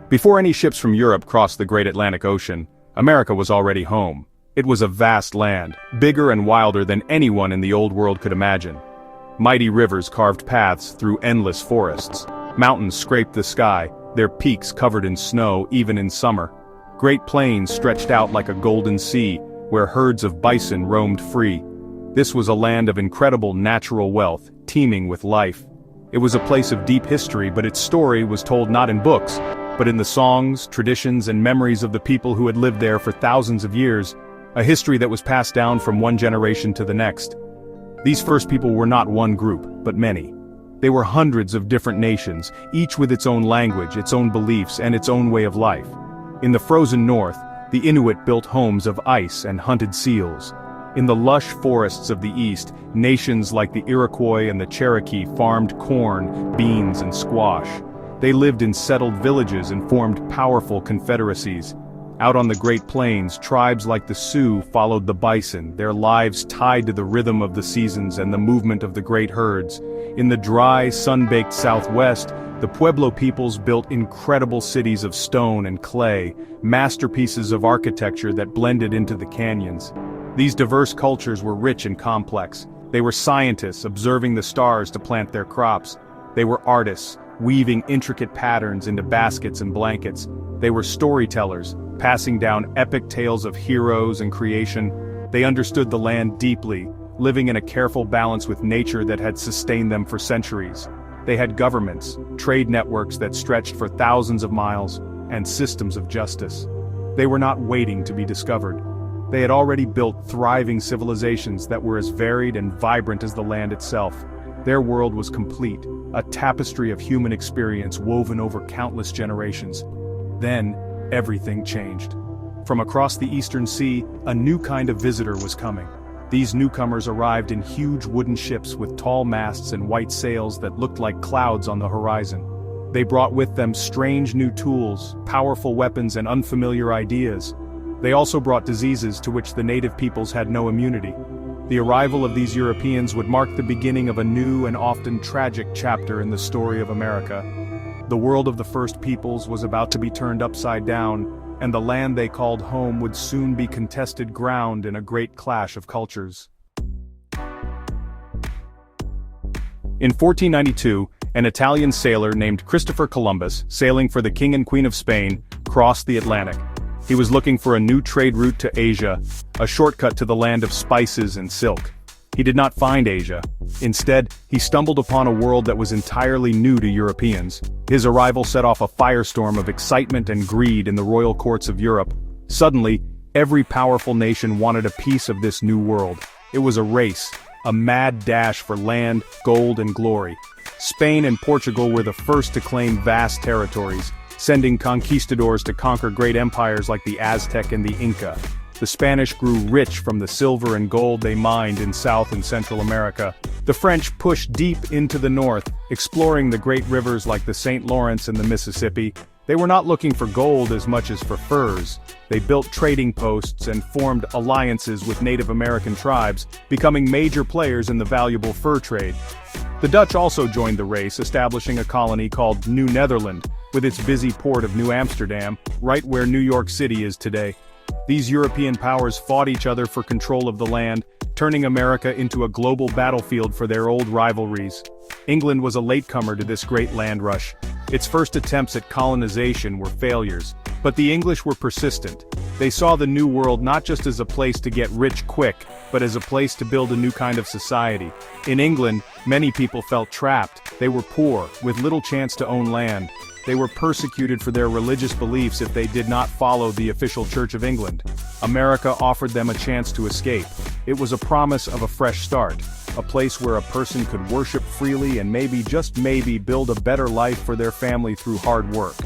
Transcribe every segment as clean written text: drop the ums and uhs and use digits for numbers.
Before any ships from Europe crossed the great Atlantic Ocean, America was already home. It was a vast land, bigger and wilder than anyone in the Old World could imagine. Mighty rivers carved paths through endless forests. Mountains scraped the sky, their peaks covered in snow even in summer. Great plains stretched out like a golden sea, where herds of bison roamed free. This was a land of incredible natural wealth, teeming with life. It was a place of deep history, but its story was told not in books, but in the songs, traditions, and memories of the people who had lived there for thousands of years, a history that was passed down from one generation to the next. These first people were not one group, but many. They were hundreds of different nations, each with its own language, its own beliefs, and its own way of life. In the frozen north, the Inuit built homes of ice and hunted seals. In the lush forests of the east, nations like the Iroquois and the Cherokee farmed corn, beans, and squash. They lived in settled villages and formed powerful confederacies. Out on the Great Plains, tribes like the Sioux followed the bison, their lives tied to the rhythm of the seasons and the movement of the great herds. In the dry, sun-baked Southwest, the Pueblo peoples built incredible cities of stone and clay, masterpieces of architecture that blended into the canyons. These diverse cultures were rich and complex. They were scientists observing the stars to plant their crops. They were artists, weaving intricate patterns into baskets and blankets. They were storytellers, passing down epic tales of heroes and creation. They understood the land deeply, living in a careful balance with nature that had sustained them for centuries. They had governments, trade networks that stretched for thousands of miles, and systems of justice. They were not waiting to be discovered. They had already built thriving civilizations that were as varied and vibrant as the land itself. Their world was complete, a tapestry of human experience woven over countless generations. Then, everything changed. From across the eastern sea, a new kind of visitor was coming. These newcomers arrived in huge wooden ships with tall masts and white sails that looked like clouds on the horizon. They brought with them strange new tools, powerful weapons, and unfamiliar ideas. They also brought diseases to which the native peoples had no immunity. The arrival of these Europeans would mark the beginning of a new and often tragic chapter in the story of America. The world of the first peoples was about to be turned upside down, and the land they called home would soon be contested ground in a great clash of cultures. In 1492, an Italian sailor named Christopher Columbus, sailing for the King and Queen of Spain, crossed the Atlantic. He was looking for a new trade route to Asia, a shortcut to the land of spices and silk. He did not find Asia. Instead, he stumbled upon a world that was entirely new to Europeans. His arrival set off a firestorm of excitement and greed in the royal courts of Europe. Suddenly, every powerful nation wanted a piece of this new world. It was a race, a mad dash for land, gold, and glory. Spain and Portugal were the first to claim vast territories, sending conquistadors to conquer great empires like the Aztec and the Inca. The Spanish grew rich from the silver and gold they mined in South and Central America. The French pushed deep into the north, exploring the great rivers like the St. Lawrence and the Mississippi. They were not looking for gold as much as for furs. They built trading posts and formed alliances with Native American tribes, becoming major players in the valuable fur trade. The Dutch also joined the race, establishing a colony called New Netherland, with its busy port of New Amsterdam, right where New York City is today. These European powers fought each other for control of the land, turning America into a global battlefield for their old rivalries. England was a latecomer to this great land rush. Its first attempts at colonization were failures, but the English were persistent. They saw the New World not just as a place to get rich quick, but as a place to build a new kind of society. In England, many people felt trapped. They were poor, with little chance to own land. They were persecuted for their religious beliefs if they did not follow the official Church of England. America offered them a chance to escape. It was a promise of a fresh start, a place where a person could worship freely and maybe, just maybe, build a better life for their family through hard work.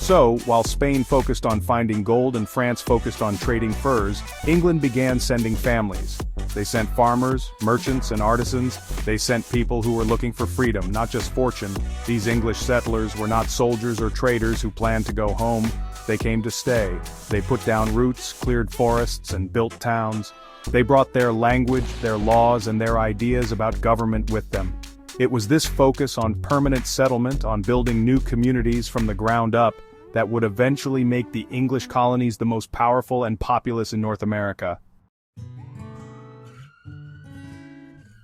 So, while Spain focused on finding gold and France focused on trading furs, England began sending families. They sent farmers, merchants, and artisans. They sent people who were looking for freedom, not just fortune. These English settlers were not soldiers or traders who planned to go home. They came to stay. They put down roots, cleared forests, and built towns. They brought their language, their laws, and their ideas about government with them. It was this focus on permanent settlement, on building new communities from the ground up, that would eventually make the English colonies the most powerful and populous in North America.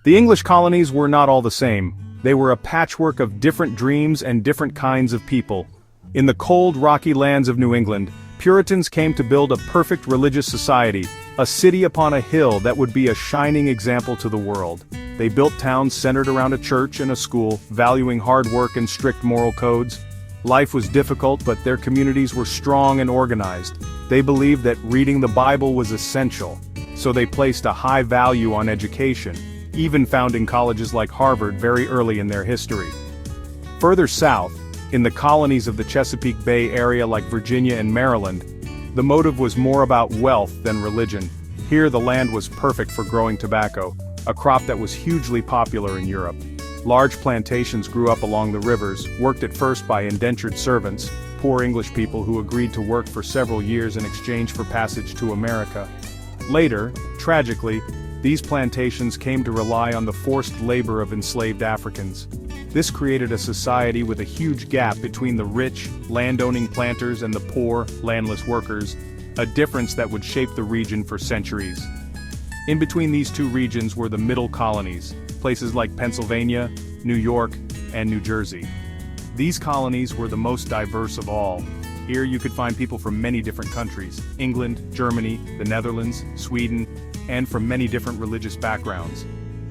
The English colonies were not all the same. They were a patchwork of different dreams and different kinds of people. In the cold, rocky lands of New England, Puritans came to build a perfect religious society, a city upon a hill that would be a shining example to the world. They built towns centered around a church and a school, valuing hard work and strict moral codes. Life was difficult, but their communities were strong and organized. They believed that reading the Bible was essential, so they placed a high value on education, even founding colleges like Harvard very early in their history. Further south, in the colonies of the Chesapeake Bay area like Virginia and Maryland, the motive was more about wealth than religion. Here the land was perfect for growing tobacco, a crop that was hugely popular in Europe. Large plantations grew up along the rivers, worked at first by indentured servants, poor English people who agreed to work for several years in exchange for passage to America. Later, tragically, these plantations came to rely on the forced labor of enslaved Africans. This created a society with a huge gap between the rich, landowning planters and the poor, landless workers, a difference that would shape the region for centuries. In between these two regions were the middle colonies, places like Pennsylvania, New York, and New Jersey. These colonies were the most diverse of all. Here you could find people from many different countries: England, Germany, the Netherlands, Sweden, and from many different religious backgrounds.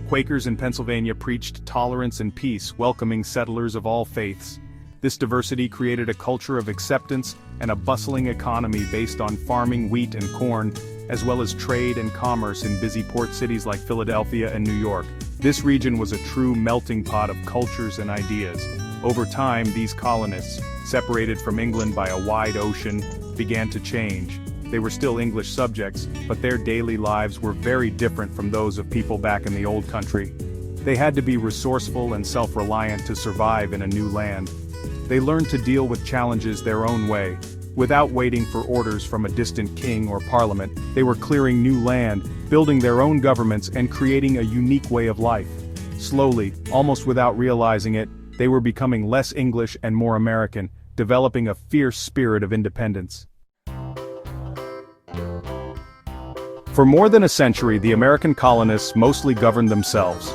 Quakers in Pennsylvania preached tolerance and peace, welcoming settlers of all faiths. This diversity created a culture of acceptance and a bustling economy based on farming wheat and corn, as well as trade and commerce in busy port cities like Philadelphia and New York. This region was a true melting pot of cultures and ideas. Over time, these colonists, separated from England by a wide ocean, began to change. They were still English subjects, but their daily lives were very different from those of people back in the old country. They had to be resourceful and self-reliant to survive in a new land. They learned to deal with challenges their own way. Without waiting for orders from a distant king or parliament, they were clearing new land, building their own governments and creating a unique way of life. Slowly, almost without realizing it, they were becoming less English and more American, developing a fierce spirit of independence. For more than a century, the American colonists mostly governed themselves.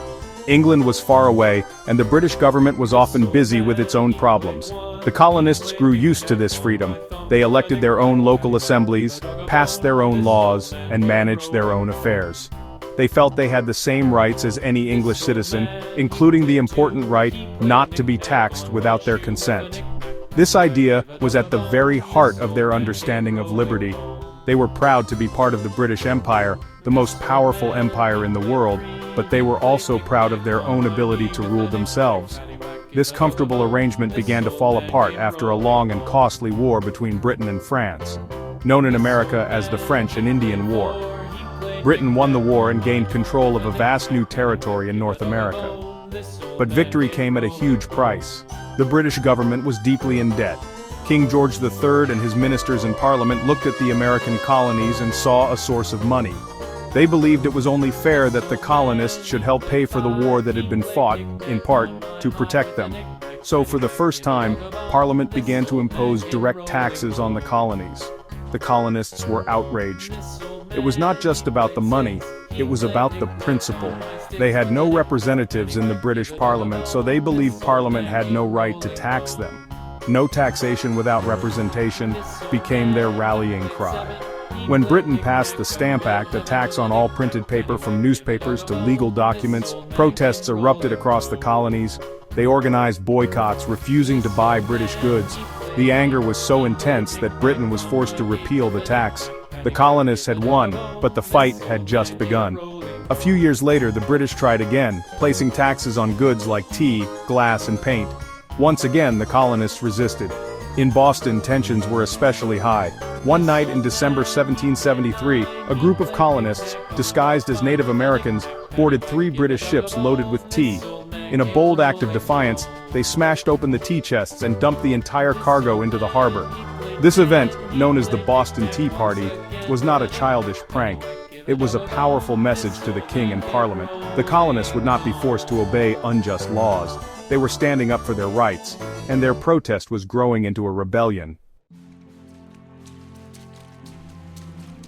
England was far away, and the British government was often busy with its own problems. The colonists grew used to this freedom. They elected their own local assemblies, passed their own laws, and managed their own affairs. They felt they had the same rights as any English citizen, including the important right not to be taxed without their consent. This idea was at the very heart of their understanding of liberty. They were proud to be part of the British Empire, the most powerful empire in the world, but they were also proud of their own ability to rule themselves. This comfortable arrangement began to fall apart after a long and costly war between Britain and France, known in America as the French and Indian War. Britain won the war and gained control of a vast new territory in North America. But victory came at a huge price. The British government was deeply in debt. King George III and his ministers in Parliament looked at the American colonies and saw a source of money. They believed it was only fair that the colonists should help pay for the war that had been fought, in part, to protect them. So for the first time, Parliament began to impose direct taxes on the colonies. The colonists were outraged. It was not just about the money, it was about the principle. They had no representatives in the British Parliament, so they believed Parliament had no right to tax them. No taxation without representation became their rallying cry. When Britain passed the Stamp Act, a tax on all printed paper from newspapers to legal documents, protests erupted across the colonies. They organized boycotts, refusing to buy British goods. The anger was so intense that Britain was forced to repeal the tax. The colonists had won, but the fight had just begun. A few years later, the British tried again, placing taxes on goods like tea, glass, and paint. Once again, the colonists resisted. In Boston, tensions were especially high. One night in December 1773, a group of colonists, disguised as Native Americans, boarded 3 British ships loaded with tea. In a bold act of defiance, they smashed open the tea chests and dumped the entire cargo into the harbor. This event, known as the Boston Tea Party, was not a childish prank. It was a powerful message to the king and Parliament. The colonists would not be forced to obey unjust laws. They were standing up for their rights, and their protest was growing into a rebellion.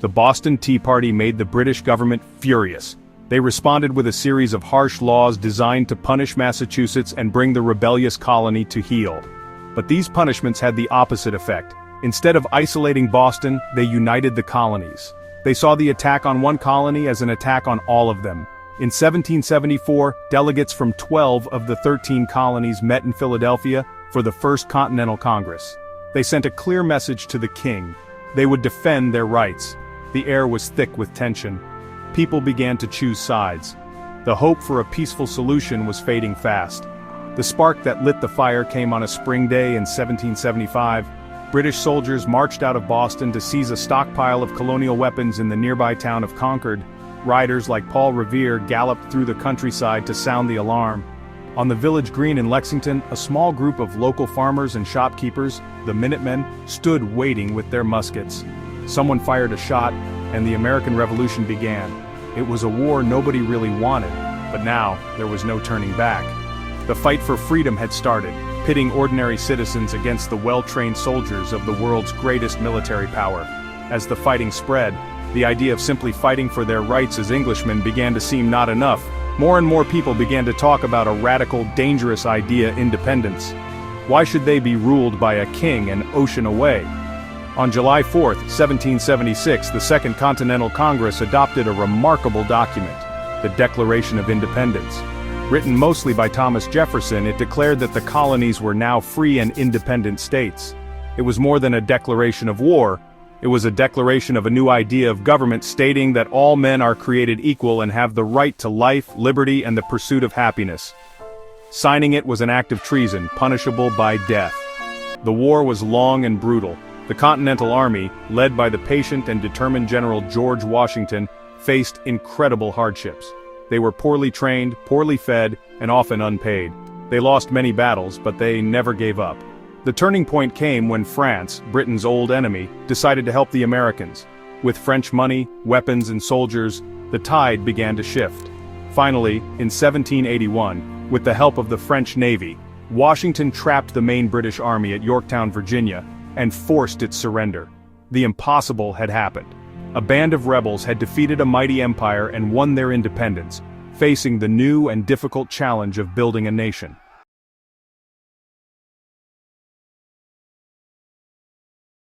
The Boston Tea Party made the British government furious. They responded with a series of harsh laws designed to punish Massachusetts and bring the rebellious colony to heel. But these punishments had the opposite effect. Instead of isolating Boston, they united the colonies. They saw the attack on one colony as an attack on all of them. In 1774, delegates from 12 of the 13 colonies met in Philadelphia for the First Continental Congress. They sent a clear message to the king. They would defend their rights. The air was thick with tension. People began to choose sides. The hope for a peaceful solution was fading fast. The spark that lit the fire came on a spring day in 1775. British soldiers marched out of Boston to seize a stockpile of colonial weapons in the nearby town of Concord. Riders like Paul Revere galloped through the countryside to sound the alarm. On the village green in Lexington, a small group of local farmers and shopkeepers, the Minutemen, stood waiting with their muskets. Someone fired a shot, and the American Revolution began. It was a war nobody really wanted, but now there was no turning back. The fight for freedom had started, pitting ordinary citizens against the well-trained soldiers of the world's greatest military power. As the fighting spread, the idea of simply fighting for their rights as Englishmen began to seem not enough. More and more people began to talk about a radical, dangerous idea: independence. Why should they be ruled by a king an ocean away? On July 4, 1776, the Second Continental Congress adopted a remarkable document, the Declaration of Independence. Written mostly by Thomas Jefferson, it declared that the colonies were now free and independent states. It was more than a declaration of war. It was a declaration of a new idea of government stating that all men are created equal and have the right to life, liberty, and the pursuit of happiness. Signing it was an act of treason, punishable by death. The war was long and brutal. The Continental Army, led by the patient and determined General George Washington, faced incredible hardships. They were poorly trained, poorly fed, and often unpaid. They lost many battles, but they never gave up. The turning point came when France, Britain's old enemy, decided to help the Americans. With French money, weapons, and soldiers, the tide began to shift. Finally, in 1781, with the help of the French Navy, Washington trapped the main British army at Yorktown, Virginia, and forced its surrender. The impossible had happened. A band of rebels had defeated a mighty empire and won their independence, facing the new and difficult challenge of building a nation.